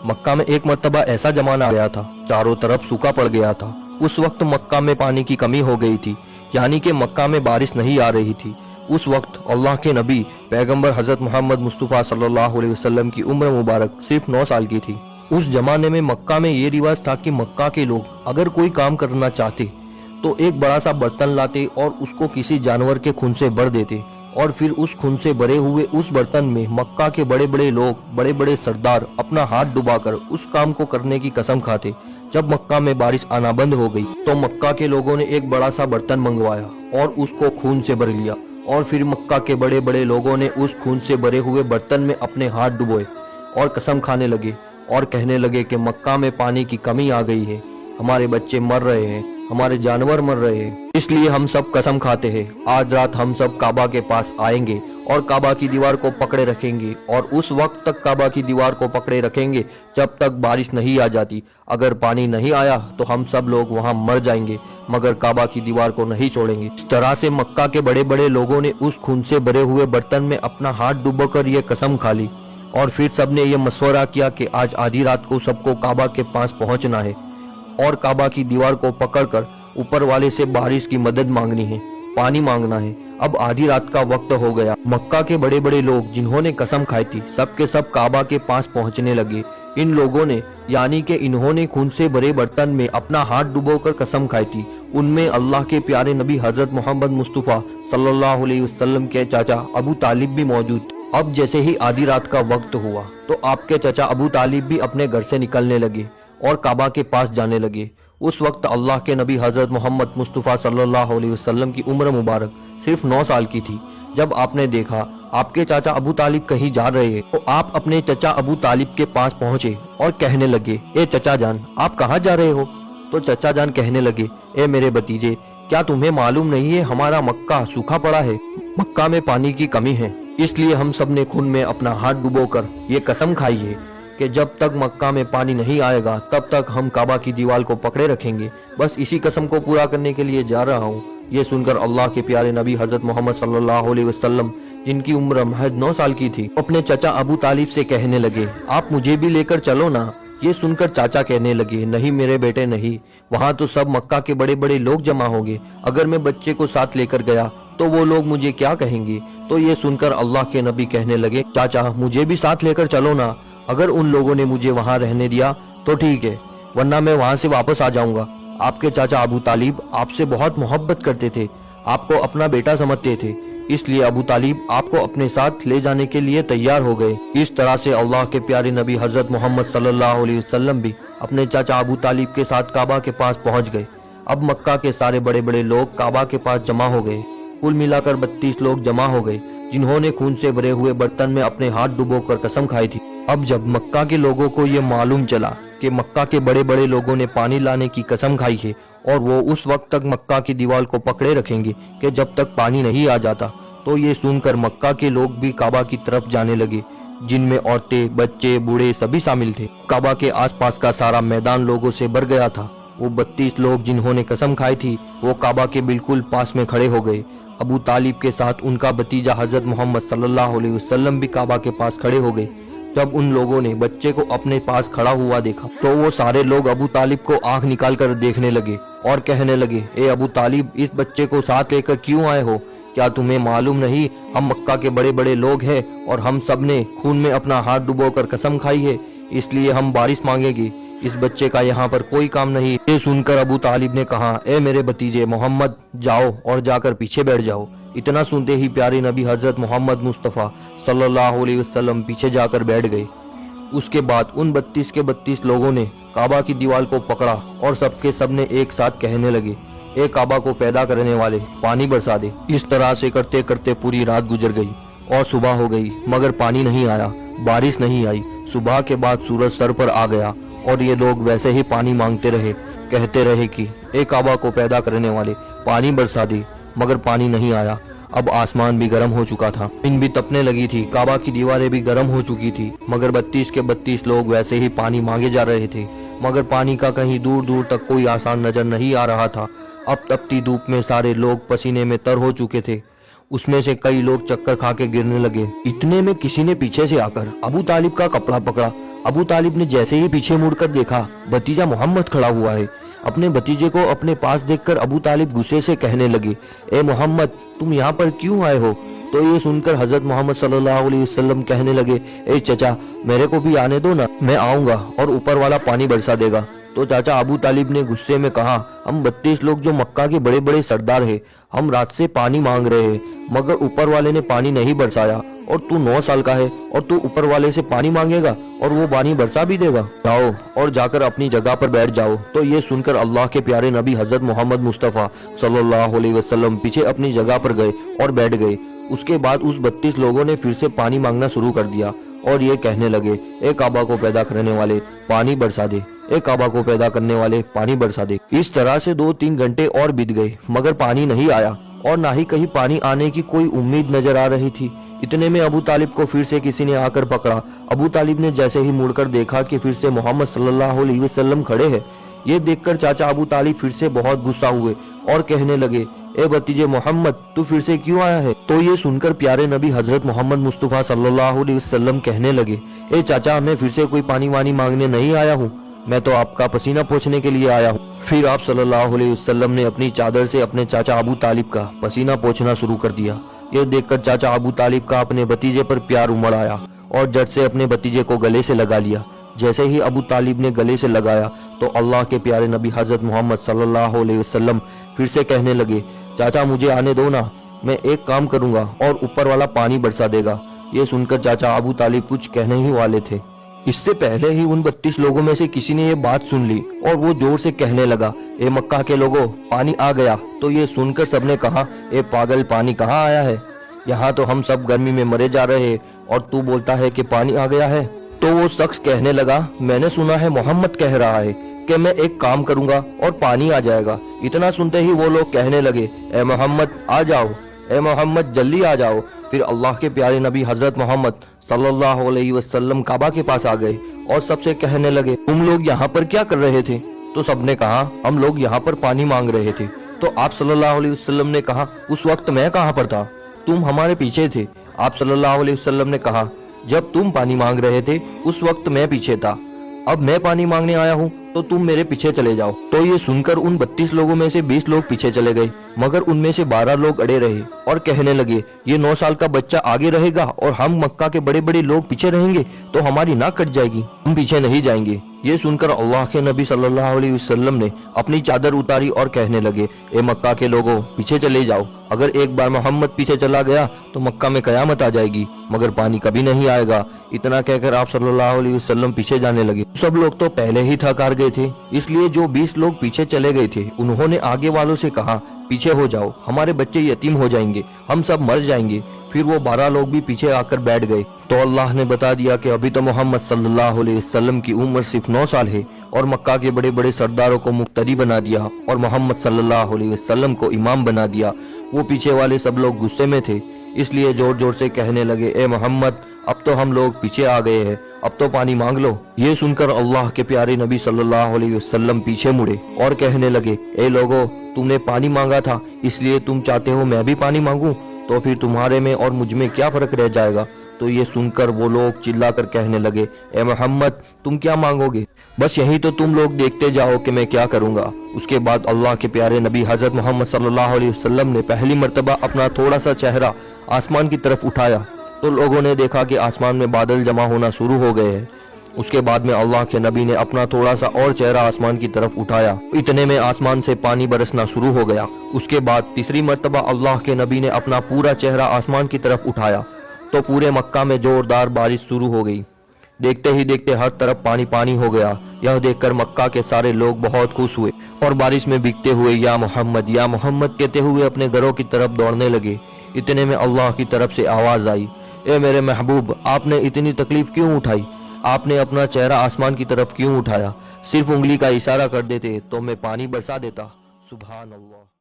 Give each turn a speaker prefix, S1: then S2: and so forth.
S1: मक्का में एक मर्तबा ऐसा जमाना आ गया था, चारों तरफ सूखा पड़ गया था। उस वक्त मक्का में पानी की कमी हो गई थी, यानी कि मक्का में बारिश नहीं आ रही थी। उस वक्त अल्लाह के नबी पैगंबर हजरत मोहम्मद मुस्तफ़ा सल्लल्लाहु अलैहि वसल्लम की उम्र मुबारक सिर्फ 9 साल की थी। उस जमाने में मक्का में ये रिवाज था कि मक्का के लोग अगर कोई काम करना चाहते तो एक बड़ा सा बर्तन लाते और उसको किसी जानवर के खून से भर देते, और फिर उस खून से भरे हुए उस बर्तन में मक्का के बड़े बड़े लोग, बड़े बड़े सरदार अपना हाथ डुबाकर उस काम को करने की कसम खाते। जब मक्का में बारिश आना बंद हो गई तो मक्का के लोगों ने एक बड़ा सा बर्तन मंगवाया और उसको खून से भर लिया, और फिर मक्का के बड़े बड़े लोगों ने उस खून से भरे हुए बर्तन में अपने हाथ डुबोए और कसम खाने लगे और कहने लगे कि मक्का में पानी की कमी आ गई है, हमारे बच्चे मर रहे हैं, हमारे जानवर मर रहे हैं, इसलिए हम सब कसम खाते हैं आज रात हम सब काबा के पास आएंगे और काबा की दीवार को पकड़े रखेंगे, और उस वक्त तक काबा की दीवार को पकड़े रखेंगे जब तक बारिश नहीं आ जाती। अगर पानी नहीं आया तो हम सब लोग वहां मर जाएंगे, मगर काबा की दीवार को नहीं छोड़ेंगे। इस तरह से मक्का के बड़े बड़े लोगों ने उस खून से भरे हुए बर्तन में अपना हाथ डुबोकर ये कसम खा ली, और फिर सबने ये मशवरा किया कि आज आधी रात को सबको काबा के पास पहुंचना है और काबा की दीवार को पकड़कर ऊपर वाले से बारिश की मदद मांगनी है, पानी मांगना है। अब आधी रात का वक्त हो गया। मक्का के बड़े बड़े लोग जिन्होंने कसम खाई थी सब के सब काबा के पास पहुंचने लगे। इन लोगों ने, यानी कि इन्होंने खून से भरे बर्तन में अपना हाथ डुबोकर कसम खाई थी, उनमें अल्लाह के प्यारे नबी हजरत मोहम्मद मुस्तफ़ा सल्लल्लाहु अलैहि वसल्लम के चाचा अबू तालिब भी मौजूद थे। अब जैसे ही आधी रात का वक्त हुआ तो आपके चाचा अबू तालिब भी अपने घर से निकलने लगे और काबा के पास जाने लगे। उस वक्त अल्लाह के नबी हजरत मोहम्मद मुस्तफ़ा सल्लल्लाहु अलैहि वसल्लम की उम्र मुबारक सिर्फ 9 साल की थी। जब आपने देखा आपके चाचा अबू तालिब कहीं जा रहे हैं तो आप अपने चाचा अबू तालिब के पास पहुंचे और कहने लगे, ए चचा जान, आप कहाँ जा रहे हो? तो चचा जान कहने लगे, ए मेरे भतीजे, क्या तुम्हें मालूम नहीं है हमारा मक्का सूखा पड़ा है, मक्का में पानी की कमी है, इसलिए हम सब ने खून में अपना हाथ डुबोकर ये कसम खाई है कि जब तक मक्का में पानी नहीं आएगा तब तक हम काबा की दीवार को पकड़े रखेंगे। बस इसी कसम को पूरा करने के लिए जा रहा हूँ। ये सुनकर अल्लाह के प्यारे नबी हजरत मोहम्मद सल्लल्लाहु अलैहि वसल्लम, जिनकी उम्र महज 9 साल की थी, अपने चाचा अबू तालिब से कहने लगे, आप मुझे भी लेकर चलो ना। ये सुनकर चाचा कहने लगे, नहीं मेरे बेटे नहीं, वहाँ तो सब मक्का के बड़े बड़े लोग जमा होंगे, अगर मैं बच्चे को साथ लेकर गया तो वो लोग मुझे क्या कहेंगे? तो ये सुनकर अल्लाह के नबी कहने लगे, चाचा मुझे भी साथ लेकर चलो ना, अगर उन लोगों ने मुझे वहां रहने दिया तो ठीक है, वरना मैं वहां से वापस आ जाऊंगा। आपके चाचा अबू तालिब आपसे बहुत मोहब्बत करते थे, आपको अपना बेटा समझते थे, इसलिए अबू तालिब आपको अपने साथ ले जाने के लिए तैयार हो गए। इस तरह से अल्लाह के प्यारे नबी हजरत मोहम्मद सल्लल्लाहु अलैहि वसल्लम भी अपने चाचा अबू तालिब के साथ काबा के पास पहुंच गए। अब मक्का के सारे बड़े बड़े लोग काबा के पास जमा हो गए। कुल मिलाकर 32 लोग जमा हो गए जिन्होंने खून से भरे हुए बर्तन में अपने हाथ डुबोकर कसम खाई थी। अब जब मक्का के लोगों को ये मालूम चला कि मक्का के बड़े बड़े लोगों ने पानी लाने की कसम खाई है और वो उस वक्त तक मक्का की दीवार को पकड़े रखेंगे कि जब तक पानी नहीं आ जाता, तो ये सुनकर मक्का के लोग भी काबा की तरफ जाने लगे, जिनमें औरतें, बच्चे, बूढ़े सभी शामिल थे। काबा के आसपास का सारा मैदान लोगों से भर गया था। वो 32 लोग जिन्होंने कसम खाई थी वो काबा के बिल्कुल पास में खड़े हो गए। अबू तालिब के साथ उनका भतीजा हजरत मोहम्मद सल्लल्लाहु अलैहि वसल्लम भी काबा के पास खड़े हो गए। जब उन लोगों ने बच्चे को अपने पास खड़ा हुआ देखा तो वो सारे लोग अबू तालिब को आंख निकाल कर देखने लगे और कहने लगे, ए अबू तालिब, इस बच्चे को साथ लेकर क्यों आए हो? क्या तुम्हें मालूम नहीं हम मक्का के बड़े बड़े लोग हैं और हम सब ने खून में अपना हाथ डुबोकर कसम खाई है, इसलिए हम बारिश मांगेंगे, इस बच्चे का यहाँ पर कोई काम नहीं। ये सुनकर अबू तालिब ने कहा, ए मेरे भतीजे मोहम्मद, जाओ और जाकर पीछे बैठ जाओ। इतना सुनते ही प्यारे नबी हजरत मोहम्मद मुस्तफ़ा सल्लल्लाहु अलैहि वसल्लम पीछे जाकर बैठ गए। उसके बाद उन 32 के 32 लोगों ने काबा की दीवार को पकड़ा और सबके सब ने एक साथ कहने लगे, ए काबा को पैदा करने वाले, पानी बरसा दे। इस तरह से करते करते पूरी रात गुजर गई और सुबह हो गई, मगर पानी नहीं आया, बारिश नहीं आई। सुबह के बाद सूरज सर पर आ गया और ये लोग वैसे ही पानी मांगते रहे, कहते रहे कि ए काबा को पैदा करने वाले, पानी बरसा दे, मगर पानी नहीं आया। अब आसमान भी गर्म हो चुका था, दिन भी तपने लगी थी, काबा की दीवारें भी गर्म हो चुकी थी, मगर 32 के 32 लोग वैसे ही पानी मांगे जा रहे थे, मगर पानी का कहीं दूर दूर तक कोई आसान नजर नहीं आ रहा था। अब तपती धूप में सारे लोग पसीने में तर हो चुके थे। उसमें से कई लोग चक्कर खा के गिरने लगे। इतने में किसी ने पीछे से आकर अबू तालिब का कपड़ा पकड़ा अबू तालिब ने जैसे ही पीछे मुड़कर देखा, भतीजा मोहम्मद खड़ा हुआ है। अपने भतीजे को अपने पास देखकर अबू तालिब गुस्से से कहने लगे, ए मोहम्मद, तुम यहाँ पर क्यों आए हो? तो ये सुनकर हजरत मोहम्मद सल्लल्लाहु अलैहि वसल्लम कहने लगे, ए चचा, मेरे को भी आने दो ना, मैं आऊंगा और ऊपर वाला पानी बरसा देगा। तो चाचा अबू तालिब ने गुस्से में कहा, हम 32 लोग जो मक्का के बड़े बड़े सरदार हैं, हम रात से पानी मांग रहे हैं, मगर ऊपर वाले ने पानी नहीं बरसाया, और तू 9 साल का है और तू ऊपर वाले से पानी मांगेगा और वो पानी बरसा भी देगा? जाओ और जाकर अपनी जगह पर बैठ जाओ। तो ये सुनकर अल्लाह के प्यारे नबी हजरत मोहम्मद मुस्तफ़ा सल्लल्लाहु अलैहि वसल्लम पीछे अपनी जगह पर गए और बैठ गए। उसके बाद उस 32 लोगों ने फिर से पानी मांगना शुरू कर दिया और ये कहने लगे, ए काबा को पैदा करने वाले, पानी बरसा दे, ए काबा को पैदा करने वाले, पानी बरसा दे। इस तरह से 2-3 घंटे और बीत गए, मगर पानी नहीं आया और ना ही कहीं पानी आने की कोई उम्मीद नजर आ रही थी। इतने में अबू तालिब को फिर से किसी ने आकर पकड़ा। अबू तालिब ने जैसे ही मुड़कर देखा कि फिर से मोहम्मद सल्लल्लाहु अलैहि वसल्लम खड़े हैं। ये देखकर चाचा अबू तालिब फिर से बहुत गुस्सा हुए और कहने लगे, ए भतीजे मोहम्मद, तू फिर से क्यों आया है? तो ये सुनकर प्यारे नबी हजरत मोहम्मद मुस्तफ़ा सल्लल्लाहु अलैहि वसल्लम कहने लगे, ए चाचा, मैं फिर से कोई पानी वानी मांगने नहीं आया हूँ, मैं तो आपका पसीना पोंछने के लिए आया हूँ। फिर आप सल्लल्लाहु अलैहि वसल्लम ने अपनी चादर से अपने चाचा अबू तालिब का पसीना पोंछना शुरू कर दिया। ये देखकर चाचा अबू तालिब का अपने भतीजे पर प्यार उमड़ आया और झट से अपने भतीजे को गले से लगा लिया। जैसे ही अबू तालिब ने गले से लगाया तो अल्लाह के प्यारे नबी हजरत मोहम्मद सल्लल्लाहु अलैहि वसल्लम फिर से कहने लगे, चाचा मुझे आने दो ना, मैं एक काम करूंगा और ऊपर वाला पानी बरसा देगा। ये सुनकर चाचा अबू तालिब कुछ कहने ही वाले थे, इससे पहले ही उन 32 लोगों में से किसी ने ये बात सुन ली और वो जोर से कहने लगा, ए मक्का के लोगों, पानी आ गया। तो ये सुनकर सबने कहा, ए पागल, पानी कहाँ आया है? यहाँ तो हम सब गर्मी में मरे जा रहे हैं और तू बोलता है कि पानी आ गया है। तो वो शख्स कहने लगा, मैंने सुना है मोहम्मद कह रहा है कि मैं एक काम करूंगा और पानी आ जाएगा। इतना सुनते ही वो लोग कहने लगे, ए मोहम्मद आ जाओ, ए मोहम्मद जल्दी आ जाओ। फिर अल्लाह के प्यारे नबी हजरत मोहम्मद सल्लल्लाहु अलैहि वसल्लम काबा के पास आ गए और सबसे कहने लगे, तुम लोग यहाँ पर क्या कर रहे थे? तो सबने कहा, हम लोग यहाँ पर पानी मांग रहे थे। तो आप सल्लल्लाहु अलैहि वसल्लम ने कहा, उस वक्त मैं कहाँ पर था? तुम हमारे पीछे थे। आप सल्लल्लाहु अलैहि वसल्लम ने कहा, जब तुम पानी मांग रहे थे उस वक्त मैं पीछे था, अब मैं पानी मांगने आया हूँ तो तुम मेरे पीछे चले जाओ। तो ये सुनकर उन 32 लोगों में से 20 लोग पीछे चले गए, मगर उनमें से 12 लोग अड़े रहे और कहने लगे, ये 9 साल का बच्चा आगे रहेगा और हम मक्का के बड़े बड़े लोग पीछे रहेंगे तो हमारी नाक कट जाएगी, हम पीछे नहीं जाएंगे। ये सुनकर अल्लाह के नबी सल्लल्लाहु अलैहि वसल्लम ने अपनी चादर उतारी और कहने लगे, ए मक्का के लोगों, पीछे चले जाओ। अगर एक बार मोहम्मद पीछे चला गया तो मक्का में कयामत आ जाएगी, मगर पानी कभी नहीं आएगा। इतना कहकर आप सल्लल्लाहु अलैहि वसल्लम पीछे जाने लगे। सब लोग तो पहले ही थक हार गए थे, इसलिए जो 20 लोग पीछे चले गए थे उन्होंने आगे वालों से कहा, पीछे हो जाओ, हमारे बच्चे यतीम हो जाएंगे, हम सब मर जाएंगे। फिर वो 12 लोग भी पीछे आकर बैठ गए। तो अल्लाह ने बता दिया कि अभी तो मोहम्मद सल्लल्लाहु अलैहि वसल्लम की उम्र सिर्फ 9 साल है और मक्का के बड़े बड़े सरदारों को मुक्तदी बना दिया और मोहम्मद सल्लल्लाहु अलैहि वसल्लम को इमाम बना दिया। वो पीछे वाले सब लोग गुस्से में थे, इसलिए जोर जोर से कहने लगे, ए मोहम्मद, अब तो हम लोग पीछे आ गए हैं, अब तो पानी मांग लो। ये सुनकर अल्लाह के प्यारे नबी सल्लल्लाहु अलैहि वसल्लम पीछे मुड़े और कहने लगे, ए लोगो, तुमने पानी मांगा था इसलिए तुम चाहते हो मैं भी पानी मांगूं, तो फिर तुम्हारे में और मुझ में क्या फर्क रह जाएगा? तो ये सुनकर वो लोग चिल्लाकर कहने लगे, ए मोहम्मद, तुम क्या मांगोगे? बस यही तो तुम लोग देखते जाओ कि मैं क्या करूंगा। उसके बाद अल्लाह के प्यारे नबी हजरत मोहम्मद सल्लल्लाहु अलैहि वसल्लम ने पहली मर्तबा अपना थोड़ा सा चेहरा आसमान की तरफ उठाया तो लोगों ने देखा कि आसमान में बादल जमा होना शुरू हो गए हैं। उसके बाद में अल्लाह के नबी ने अपना थोड़ा सा और चेहरा आसमान की तरफ उठाया, इतने में आसमान से पानी बरसना शुरू हो गया। उसके बाद तीसरी मर्तबा अल्लाह के नबी ने अपना पूरा चेहरा आसमान की तरफ उठाया तो पूरे मक्का में जोरदार बारिश शुरू हो गई। देखते ही देखते हर तरफ पानी पानी हो गया। यह देखकर मक्का के सारे लोग बहुत खुश हुए और बारिश में भीगते हुए या मोहम्मद कहते हुए अपने घरों की तरफ दौड़ने लगे। इतने में अल्लाह की तरफ से आवाज आई, ए मेरे महबूब, आपने इतनी तकलीफ क्यों उठाई? आपने अपना चेहरा आसमान की तरफ क्यों उठाया? सिर्फ उंगली का इशारा कर देते तो मैं पानी बरसा देता। सुभान अल्लाह।